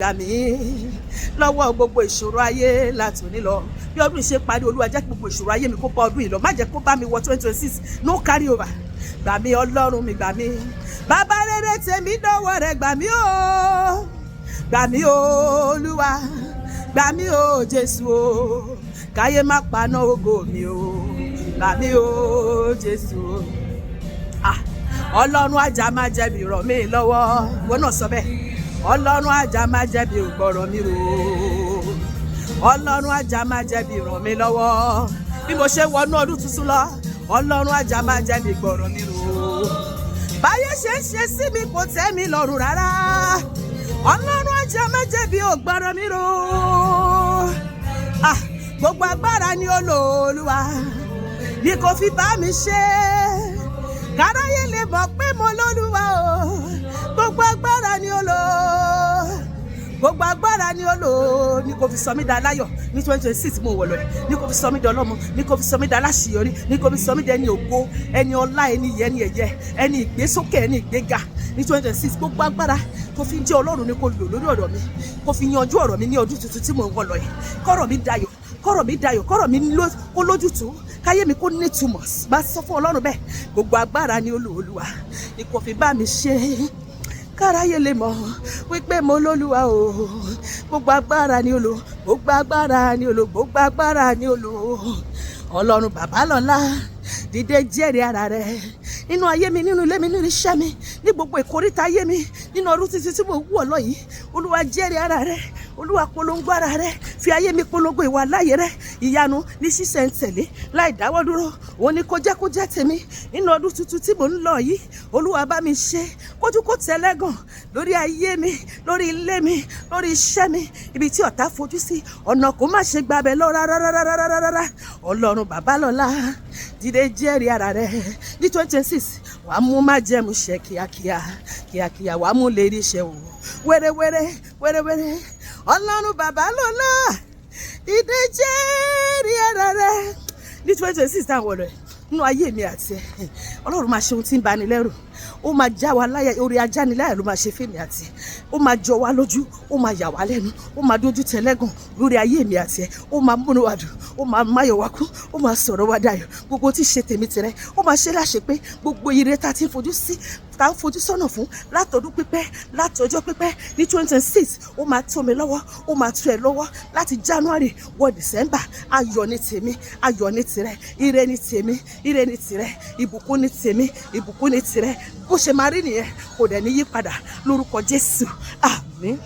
gbà mí lọ́wọ́ gbogbo ìṣòro ayé látòní lọ bí ọdún ṣe parí Olúwa jẹ́ kí gbogbo ìṣòro ayé mi kó bá ọdún yìí lọ má jẹ́ kó bá mi wọ 2026 no carry over gbà mí Ọlọ́run mi gbà mí bàbá rere tèmi dọ́wọ́ rẹ̀ gbà mí o gbà mí o Olúwa gbà mí o Jésù o káyé má paná ògo mi o gbà mí o Jésù o Ọlọ́run ajá má jẹ̀bi ràn mí lọ́wọ́ wọn náà sọ bẹ́ẹ̀ Ọlọ́run ajá má jẹ̀bi ògbọ̀rọ̀ mi rò Ọlọ́run ajá má jẹ̀bi ràn mí lọ́wọ́ bí mo ṣe wọnú ọdún tuntun lọ Ọlọ́run ajá má jẹ̀bi gbọ̀rọ̀ mi rò báyé ṣe ń ṣe sí mi kò tẹ́ mi lọ́rùn rárá Ọlọ́run ajá má jẹ̀bi ògbọ̀rọ̀ mi rò gbogbo agbára ni ó lò Olúwa ni kò fi bá mi ṣe káráyé lè mọ̀ pé mo lólúwa o gbogbo agbára ni ó lò gbogbo agbára ni ó lò ní kò fi sọ mí dá láyọ̀ ní 2026 mo wọ̀ lọ ní kò fi sọ mí dá ọlọ́mọ ní kò fi sọ mí dá láṣeyọrí ní kò fi sọ mí dá ẹni ògo ẹni ọlá ẹni ìyẹ́ ẹni ẹ̀yẹ ẹni ìgbésókè ẹni ìgbéga ní 2026 gbogbo agbára tó fi ń jẹ́ Ọlọ́run ní kò lò lórí ọ̀rọ̀ mi kò fi yanjú ọ̀rọ̀ mi ní ọdún tuntun tí mo ń wọ̀ lọ yìí kọ́rọ̀ mi dayọ̀ kọ́rọ̀ mi kó lójútùú káyé mi kó nítumọ̀ bá sọ fún Ọlọ́run bẹ́ẹ̀ gbogbo agbára ni ó lò Olúwa ni kò fi bá mi ṣe káráyé lè mọ̀ wípé mo lólúwa o gbogbo agbára ni ó lò gbogbo agbára ni ó lò gbogbo agbára ni ó lò Ọlọ́run bàbá lọ́lá dìde jẹ́rìí ara rẹ̀ nínú ayé mi nínú ilé mi nínú iṣẹ́ mi ní gbogbo ìkóríta ayé mi nínú ọdún títí tí mo wọ̀ lọ yìí Olúwa jẹ́rìí ara rẹ̀ Olúwa polongo ara rẹ̀ fi ayé mi polongo ìwà láyé rẹ̀ ìyanu ní ṣíṣẹ̀ ń tẹ̀lé láì dáwọ́ dúró òun ni kó jẹ́ tèmi nínú ọdún tuntun tí mo ń lọ yìí Olúwa bá mi ṣe kójú kó tẹ́lẹ́gàn lórí ayé mi lórí ilé mi lórí iṣẹ́ mi ibi tí ọ̀tá fojú sí ọ̀nà kó má ṣe gbabẹ̀ lọ rárá Ọlọ́run bàbá lọ́lá dìde jẹ́rìí ara rẹ̀ ní 2026 wàá mú májẹ̀mú ṣẹ kíákíá wàá mú lè rí iṣẹ́ wò wẹ́rẹ́wẹ́rẹ́ Ọlọ́run bàbá lọ́lá dìde jẹ́rìí ara rẹ̀ ní 2026 táwọn ọ̀rọ̀ ẹ̀ nínú ayé mi àti ẹ̀ Ọlọ́run máa ṣe ohun tí ń bani lẹ́rù ó máa já wa láyà orí ajániláyà ló máa ṣe fèmí àti ẹ̀ ó máa jọ wá lójú ó máa yà wá lẹ́nu ó máa dójú tẹ́lẹ́gàn lórí ayé mi àti ẹ̀ ó máa múnú wa dùn ó máa máyọ̀ wá kú ó máa sọ̀rọ̀ wá dayọ̀ gbogbo tí ṣe tèmi tẹ̀rẹ́ ó máa ṣe láṣẹ pé gbogbo ire tá ti ń fojú sọ́nà fún látọdún pípẹ́ látọjọ́ pípẹ́ ní 2026 ó máa tó mi lọ́wọ́ ó máa tó ẹ lọ́wọ́ láti January wọ December ayọ̀ ní tèmi ayọ̀ ní tirẹ̀ ire ní tèmi ire ní tirẹ̀ ìbùkún ní tèmi ìbùkún ní tirẹ̀ bó ṣe máa rí nìyẹn kò dẹ̀ ní yípadà lórúkọ Jésù àmín.